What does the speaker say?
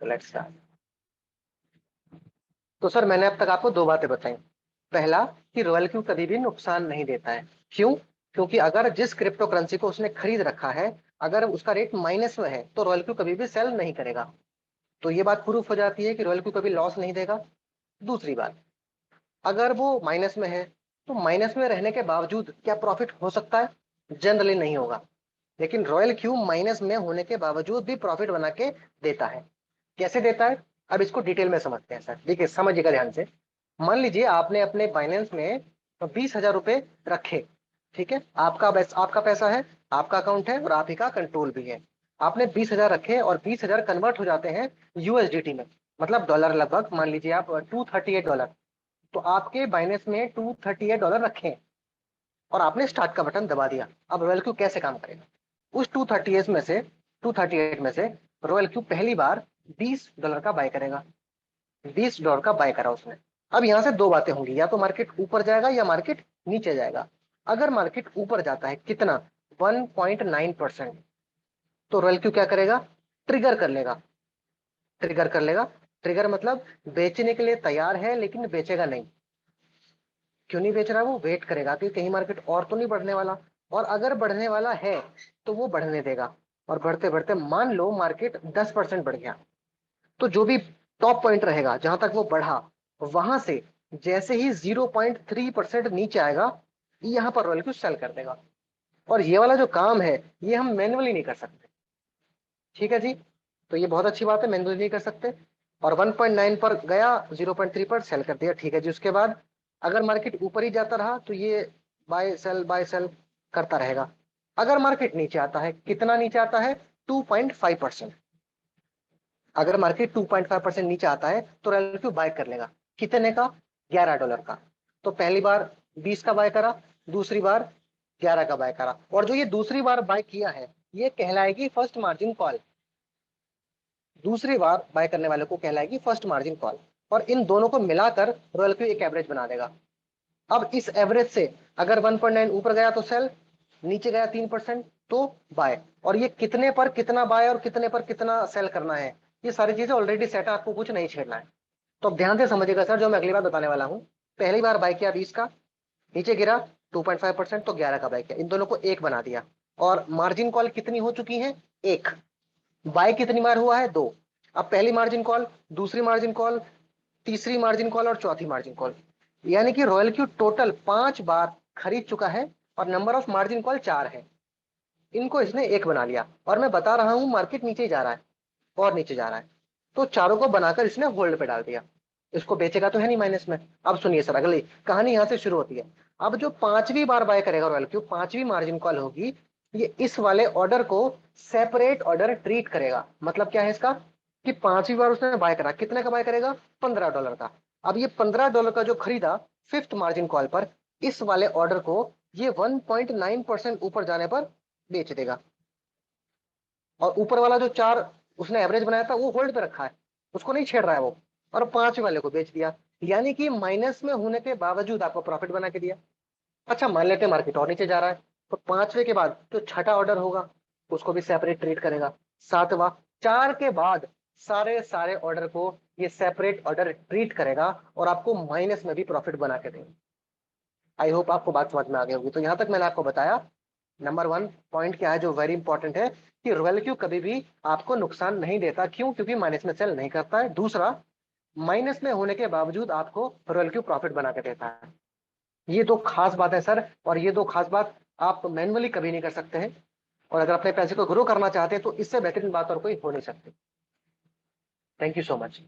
तो let's start. तो sir मैंने अब तक आपको दो बातें बताई। पहला कि रॉयल क्यू कभी भी नुकसान नहीं देता है। क्यों? क्योंकि अगर जिस क्रिप्टो करेंसी को उसने खरीद रखा है, अगर उसका रेट माइनस में है तो रॉयल क्यू कभी भी सेल नहीं करेगा। तो ये बात प्रूफ हो जाती है कि रॉयल क्यू कभी लॉस नहीं देगा। दूसरी बात, अगर वो माइनस में है तो माइनस में रहने के बावजूद क्या प्रॉफिट हो सकता है? जनरली नहीं होगा। लेकिन रॉयल क्यू माइनस में होने के बावजूद भी प्रॉफिट बना के देता है। कैसे देता है? अब इसको डिटेल में समझते हैं सर। देखिए समझिएगा ध्यान से। मान लीजिए आपने अपने बाइनेंस में 20,000 रुपए रखे। ठीक है, आपका पैसा है, आपका अकाउंट है और आप ही का कंट्रोल भी है। आपने 20,000 रखे और 20,000 कन्वर्ट हो जाते हैं यूएसडीटी में, मतलब डॉलर। लगभग मान लीजिए आप $238। तो आपके बाइनेंस में $238 रखे हैं और आपने स्टार्ट का बटन दबा दिया। अब रॉयल क्यू कैसे काम करेगा? उस 238 में से रॉयल क्यू पहली बार $20 का बाय करेगा। $20 का बाय करा उसने। अब यहां से दो बातें होंगी, या तो मार्केट ऊपर जाएगा या मार्केट नीचे जाएगा। अगर मार्केट ऊपर जाता है कितना? 1.9%। तो रॉयल क्यू क्या करेगा? ट्रिगर कर लेगा। ट्रिगर कर लेगा। ट्रिगर मतलब बेचने के लिए तैयार है लेकिन बेचेगा नहीं। क्यों नहीं बेच रहा? वो वेट करेगा कि कहीं मार्केट और तो नहीं बढ़ने वाला। और अगर बढ़ने वाला है तो वो बढ़ने देगा। और बढ़ते बढ़ते मान लो मार्केट 10% बढ़ गया, तो जो भी टॉप पॉइंट रहेगा जहां तक वो बढ़ा, वहां से जैसे ही 0.3% नीचे आएगा, यहां पर रॉयल को सेल कर देगा। और ये वाला जो काम है ये हम मैन्युअली नहीं कर सकते। ठीक है जी। तो ये बहुत अच्छी बात है, मैन्युअली नहीं कर सकते। और 1.9 पर गया, 0.3 पर सेल कर दिया। ठीक है जी। उसके बाद अगर मार्केट ऊपर ही जाता रहा तो ये बाय सेल करता रहेगा। अगर मार्केट नीचे आता है, कितना नीचे आता है? 2.5%। अगर मार्केट 2.5% नीचे आता है तो रॉयल क्यू बाय कर लेगा। कितने का? $11 का। तो पहली बार 20 का बाय करा, दूसरी बार 11 का बाय करा। और जो ये दूसरी बार बाय किया है ये कहलाएगी फर्स्ट मार्जिन कॉल। दूसरी बार बाय करने वाले को कहलाएगी फर्स्ट मार्जिन कॉल। और इन दोनों को मिलाकर रॉयल क्यू एक एवरेज बना देगा। अब इस एवरेज से अगर 1.9 ऊपर गया तो सेल, नीचे गया 3% तो बाय। और ये कितने पर कितना बाय और कितने पर कितना सेल करना है, ये सारी चीजें ऑलरेडी सेट है, आपको कुछ नहीं छेड़ना है। तो अब ध्यान से समझिएगा सर, जो मैं अगली बार बताने वाला हूं। पहली बार बाय किया 20 का, नीचे गिरा 2.5%, तो 11 का बाय किया। इन दोनों को एक बना दिया। और मार्जिन कॉल कितनी हो चुकी है? एक। बाय कितनी बार हुआ है? दो। अब पहली मार्जिन कॉल, दूसरी मार्जिन कॉल, तीसरी मार्जिन कॉल और चौथी मार्जिन कॉल, यानी कि रॉयल क्यू टोटल 5 बार खरीद चुका है और नंबर ऑफ मार्जिन कॉल 4 है। इनको इसने एक बना लिया। और मैं बता रहा हूं मार्केट नीचे ही जा रहा है और नीचे जा रहा है, तो चारों को बनाकर इसने होल्ड पे डाल दिया। इसको बेचेगा तो है नहीं माइनस में। अब सुनिए सर, अगली कहानी यहां से शुरू होती है। अब जो पांचवी बार बाय करेगा रॉयल क्यू, पांचवी मार्जिन कॉल होगी, ये इस वाले ऑर्डर को सेपरेट ऑर्डर ट्रीट करेगा। मतलब क्या है इसका? कि पांचवी बार उसने बाय करा, कितने का बाय करेगा? $15 का। अब ये $15 का जो खरीदा फिफ्थ मार्जिन कॉल पर, इस वाले ऑर्डर को ये 1.9% ऊपर जाने पर बेच देगा। और ऊपर वाला जो चार उसने एवरेज बनाया था वो होल्ड पे रखा है, उसको नहीं छेड़ रहा है वो। और पांचवे वाले को बेच दिया। यानी कि माइनस में होने के बावजूद आपको प्रॉफिट बना के दिया। अच्छा मान लेते हैं मार्केट और नीचे जा रहा है, तो पांचवे के बाद जो छठा ऑर्डर होगा उसको भी सेपरेट ट्रीट करेगा। सातवां, चार के बाद सारे सारे ऑर्डर को ये सेपरेट ऑर्डर ट्रीट करेगा और आपको माइनस में भी प्रॉफिट बना के देगा। आई होप आपको बात समझ में आ गई होगी। तो यहां तक मैंने आपको बताया नंबर 1 पॉइंट क्या है जो वेरी इंपॉर्टेंट है, कि रॉयल क्यू कभी भी आपको नुकसान नहीं देता। क्यों? क्योंकि माइनस में सेल नहीं करता है। दूसरा, माइनस में होने के बावजूद आपको रॉयल क्यू प्रॉफिट बना के देता है। ये दो खास बात है सर, और ये दो खास बात आप मैन्युअली कभी नहीं कर सकते हैं। और अगर अपने पैसे को ग्रो करना चाहते हैं तो इससे बेहतरीन बात और कोई हो नहीं सकती। Thank you so much.